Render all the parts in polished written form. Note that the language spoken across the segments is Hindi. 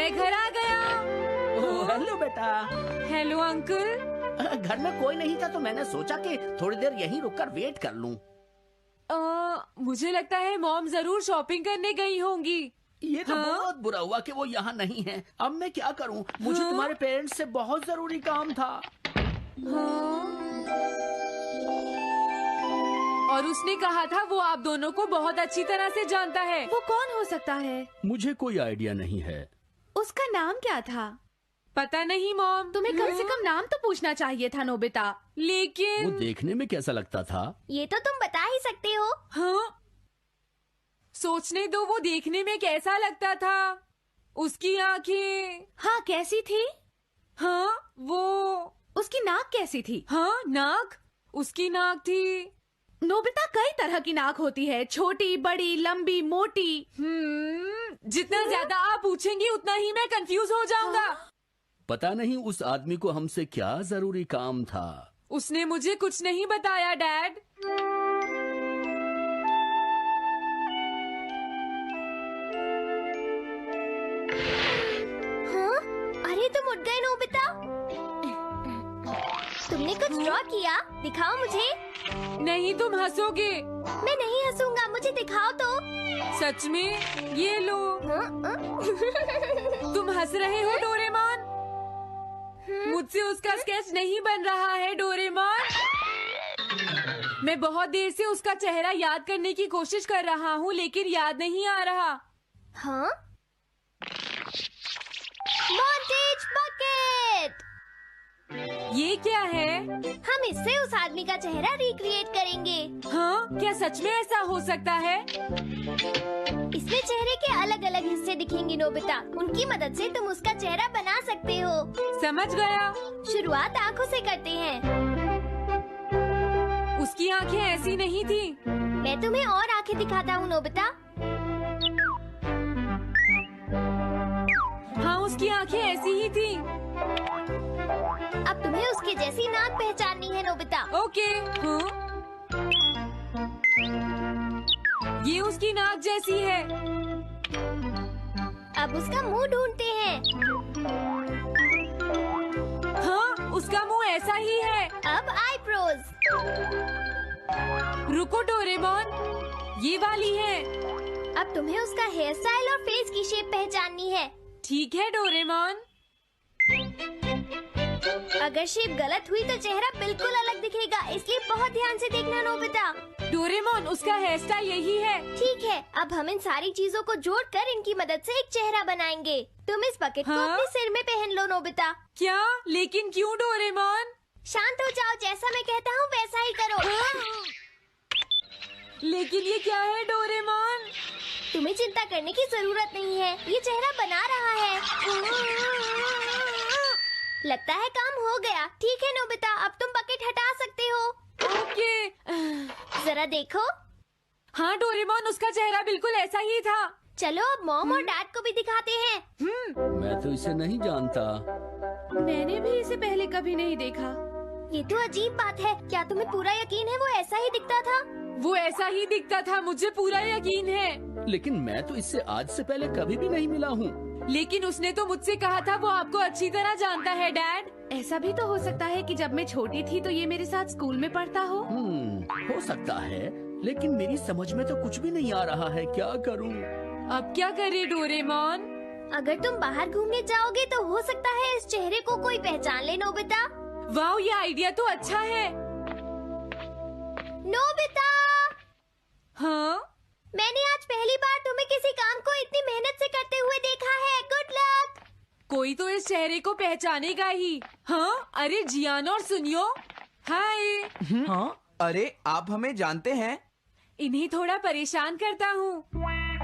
मैं घर आ गया। ओह, हेलो बेटा। Hello uncle. घर में कोई नहीं था तो मैंने सोचा कि थोड़ी देर यहीं रुककर वेट कर लूं। मुझे लगता है मॉम जरूर शॉपिंग करने गई होंगी। ये तो हाँ? बहुत बुरा हुआ कि वो यहाँ नहीं है। अब मैं क्या करूं? मुझे हाँ? तुम्हारे पेरेंट्स से बहुत जरूरी काम था। हाँ? और उसने कहा था वो आप दोनों को बहुत अच्छी तरह से जानता है। वो कौन हो सकता है? मुझे कोई आइडिया नहीं है। उसका नाम क्या था? पता नहीं मॉम। तुम्हें कम से कम नाम तो पूछना चाहिए था नोबिता। वो लेकिन देखने में कैसा लगता था? ये तो तुम बता ही सकते हो। हाँ? सोचने दो, वो देखने में कैसा लगता था। उसकी आंखें। हाँ, कैसी थी? हाँ वो। उसकी नाक कैसी थी? हाँ नाक। उसकी नाक थी। नोबिता, कई तरह की नाक होती है, छोटी, बड़ी, लंबी, मोटी। जितना ज्यादा आप पूछेंगी उतना ही मैं कंफ्यूज हो जाऊंगा। पता नहीं उस आदमी को हमसे क्या जरूरी काम था। उसने मुझे कुछ नहीं बताया डैड। हाँ? अरे तुम उठ गए नोबिता। तुमने कुछ ड्रॉ किया? दिखाओ मुझे। नहीं, तुम हंसोगे। मैं नहीं हंसूंगा, मुझे दिखाओ तो। सच में? ये लो। हाँ? तुम हंस रहे हो डोरेमोन? मुझसे उसका स्केच नहीं बन रहा है डोरेमोन। मैं बहुत देर से उसका चेहरा याद करने की कोशिश कर रहा हूँ लेकिन याद नहीं आ रहा। हाँ? Montage bucket. ये क्या है? हम इससे उस आदमी का चेहरा रिक्रिएट करेंगे। हाँ? क्या सच में ऐसा हो सकता है? इसमें चेहरे के अलग अलग हिस्से दिखेंगे नोबिता। उनकी मदद से तुम उसका चेहरा बना सकते हो। समझ गया। शुरुआत आँखों से करते हैं। उसकी आंखें ऐसी नहीं थी। मैं तुम्हें और आँखें दिखाता हूँ नोबिता। हाँ, उसकी आंखें ऐसी ही थी। अब तुम्हें उसके जैसी नाक पहचाननी है नोबिता। ओके। हाँ? ये उसकी नाक जैसी है। अब उसका मुंह ढूंढते हैं। हाँ, उसका मुंह ऐसा ही है। अब आईब्रोज। रुको डोरेमोन, ये वाली है। अब तुम्हें उसका हेयर स्टाइल और फेस की शेप पहचाननी है। ठीक है डोरेमोन। अगर शेप गलत हुई तो चेहरा बिल्कुल अलग दिखेगा, इसलिए बहुत ध्यान से देखना नोबिता। डोरेमोन, उसका हेयर स्टाइल यही है। ठीक है, अब हम इन सारी चीजों को जोड़कर इनकी मदद से एक चेहरा बनाएंगे। तुम इस बकेट को हाँ? अपने सिर में पहन लो नोबिता। क्या? लेकिन क्यों डोरेमोन? शांत हो जाओ, जैसा मैं कहता हूँ वैसा ही करो। लेकिन ये क्या है डोरेमोन? तुम्हें चिंता करने की जरूरत नहीं है, ये चेहरा बना रहा है। लगता है काम हो गया। ठीक है नोबिता, अब तुम बकेट हटा सकते हो। ओके। जरा देखो। हाँ डोरेमोन, उसका चेहरा बिल्कुल ऐसा ही था। चलो अब मॉम और डैड को भी दिखाते हैं। मैं तो इसे नहीं जानता। मैंने भी इसे पहले कभी नहीं देखा। ये तो अजीब बात है। क्या तुम्हें पूरा यकीन है वो ऐसा ही दिखता था? वो ऐसा ही दिखता था, मुझे पूरा यकीन है। लेकिन मैं तो इससे आज से पहले कभी भी नहीं मिला हूँ। लेकिन उसने तो मुझसे कहा था वो आपको अच्छी तरह जानता है डैड। ऐसा भी तो हो सकता है कि जब मैं छोटी थी तो ये मेरे साथ स्कूल में पढ़ता हो। हो सकता है, लेकिन मेरी समझ में तो कुछ भी नहीं आ रहा है। क्या करूँ? अब क्या करे डोरेमोन? अगर तुम बाहर घूमने जाओगे तो हो सकता है इस चेहरे को कोई पहचान ले नोबिता। वाह, ये आइडिया तो अच्छा है। नोबिता, हाँ? मैंने आज पहली बार तुम्हें किसी काम को इतनी मेहनत से करते हुए देखा है। Good luck. कोई तो इस चेहरे को पहचानेगा ही। हाँ? अरे जियान और सुनियो, हाय। हाँ? अरे आप हमें जानते हैं? इन्हें थोड़ा परेशान करता हूँ।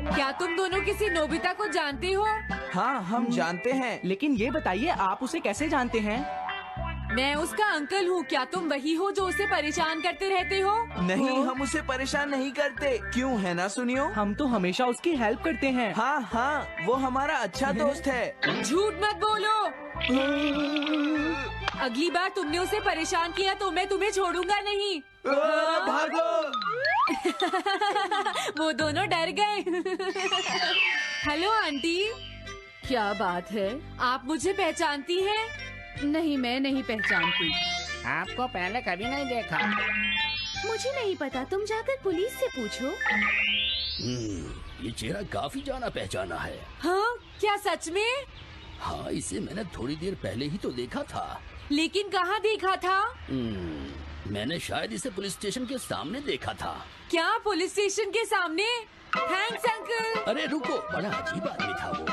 क्या तुम दोनों किसी नोबिता को जानते हो? हाँ, हम जानते हैं, लेकिन ये बताइए आप उसे कैसे जानते हैं? मैं उसका अंकल हूँ। क्या तुम वही हो जो उसे परेशान करते रहते हो? नहीं, हम उसे परेशान नहीं करते। क्यों, है ना सुनियो? हम तो हमेशा उसकी हेल्प करते हैं। हाँ हाँ, वो हमारा अच्छा दोस्त है। झूठ मत बोलो। अगली बार तुमने उसे परेशान किया तो मैं तुम्हें छोड़ूंगा नहीं। भागो। वो दोनों डर गए। Hello aunty. क्या बात है? आप मुझे पहचानती हैं? नहीं, मैं नहीं पहचानती। आपको पहले कभी नहीं देखा। मुझे नहीं पता, तुम जाकर पुलिस से पूछो। ये चेहरा काफी जाना पहचाना है। हाँ, क्या सच में? हाँ, इसे मैंने थोड़ी देर पहले ही तो देखा था। लेकिन कहाँ देखा था? मैंने शायद इसे पुलिस स्टेशन के सामने देखा था। क्या पुलिस स्टेशन के सामने? Thanks uncle. अरे रुको, बड़ा अजीब आदमी था वो।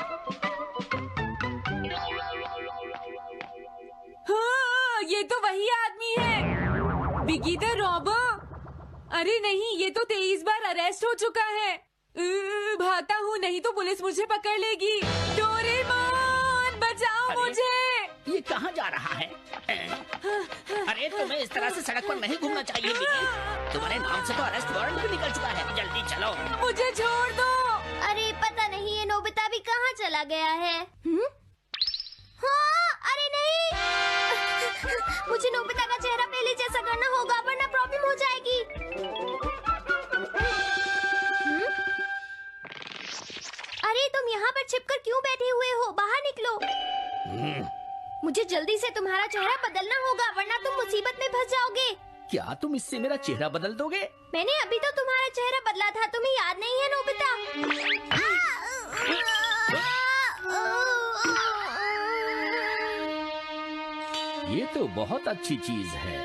हाँ, ये तो वही आदमी है, बिगी द रॉबर। अरे नहीं, ये तो 23 बार अरेस्ट हो चुका है। भागता हूँ, नहीं तो पुलिस मुझे पकड़ लेगी। डोरेमोन, बचाओ मुझे। ये कहाँ जा रहा है? अरे तुम्हें इस तरह से सड़क पर नहीं घूमना चाहिए बिगी। तुम्हारे नाम से तो अरेस्ट वारंट भी निकल चुका है। जल्दी चलो। मुझे छोड़ दो। अरे पता नहीं ये नोबिता भी कहाँ चला गया है। हाँ, अरे नहीं। मुझे नोबिता का चेहरा पहले जैसा करना होगा वरना प्रॉब्लम हो जाएगी। अरे तुम यहाँ पर छिपकर क्यों बैठे हुए हो? बाहर निकलो। मुझे जल्दी से तुम्हारा चेहरा बदलना होगा वरना तुम मुसीबत में फंस जाओगे। क्या तुम इससे मेरा चेहरा बदल दोगे? मैंने अभी तो तुम्हारा चेहरा बदला था, तुम्हें याद नहीं है नोबिता? ये तो बहुत अच्छी चीज है।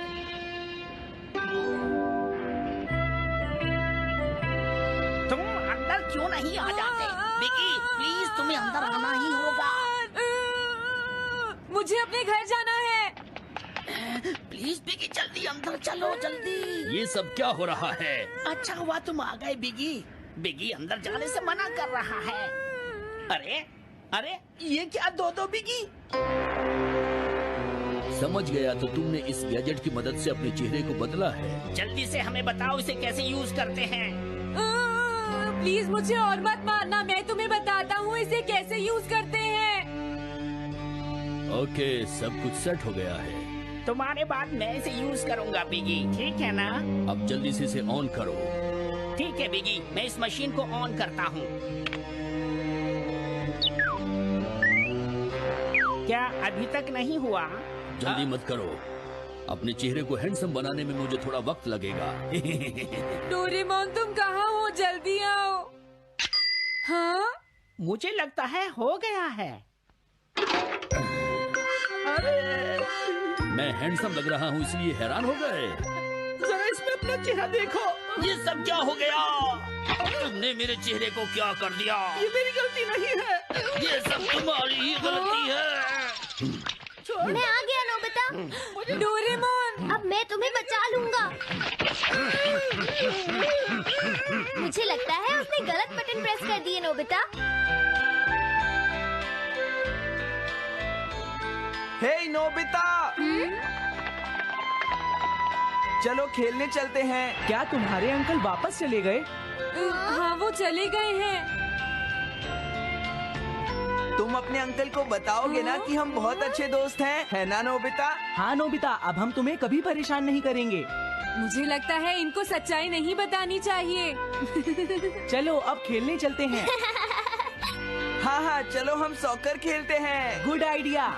तुम अंदर क्यों नहीं आ जाते? बिगी, प्लीज तुम्हें अंदर आना ही होगा। मुझे अपने घर जाना है। प्लीज बिगी, जल्दी अंदर चलो, जल्दी। ये सब क्या हो रहा है? अच्छा हुआ तुम आ गए बिगी। बिगी अंदर जाने से मना कर रहा है। अरे अरे, ये क्या दो बिगी? समझ गया, तो तुमने इस गैजेट की मदद से अपने चेहरे को बदला है। जल्दी से हमें बताओ इसे कैसे यूज करते हैं। प्लीज मुझे और मत मारना, मैं तुम्हें बताता हूँ इसे कैसे यूज करते हैं। ओके, सब कुछ सेट हो गया है। तुम्हारे बाद मैं इसे यूज करूंगा बिगी, ठीक है ना? अब जल्दी से इसे ऑन करो। ठीक है बिगी, मैं इस मशीन को ऑन करता हूँ। क्या अभी तक नहीं हुआ? जल्दी मत करो, अपने चेहरे को हैंडसम बनाने में मुझे थोड़ा वक्त लगेगा। डोरेमोन, तुम कहाँ हो? जल्दी आओ। हाँ, मुझे लगता है हो गया है। मैं हैंडसम लग रहा हूँ इसलिए हैरान हो गए। जरा इसमें अपना चेहरा देखो। ये सब क्या हो गया? तुमने मेरे चेहरे को क्या कर दिया? ये मेरी गलती नहीं है। ये सब तुम्हारी ही गलती है। मैं आ गया नोबिता। डोरेमोन, अब मैं तुम्हें बचा लूंगा। मुझे लगता है उसने गलत बटन प्रेस कर दिए नोबिता। हे नोबिता, चलो खेलने चलते हैं। क्या तुम्हारे अंकल वापस चले गए? हाँ, वो चले गए हैं। तुम अपने अंकल को बताओगे ना कि हम बहुत अच्छे दोस्त हैं, है ना नोबिता? हाँ नोबिता, अब हम तुम्हें कभी परेशान नहीं करेंगे। मुझे लगता है इनको सच्चाई नहीं बतानी चाहिए। चलो अब खेलने चलते हैं। हाँ हाँ, चलो हम सॉकर खेलते हैं। Good idea.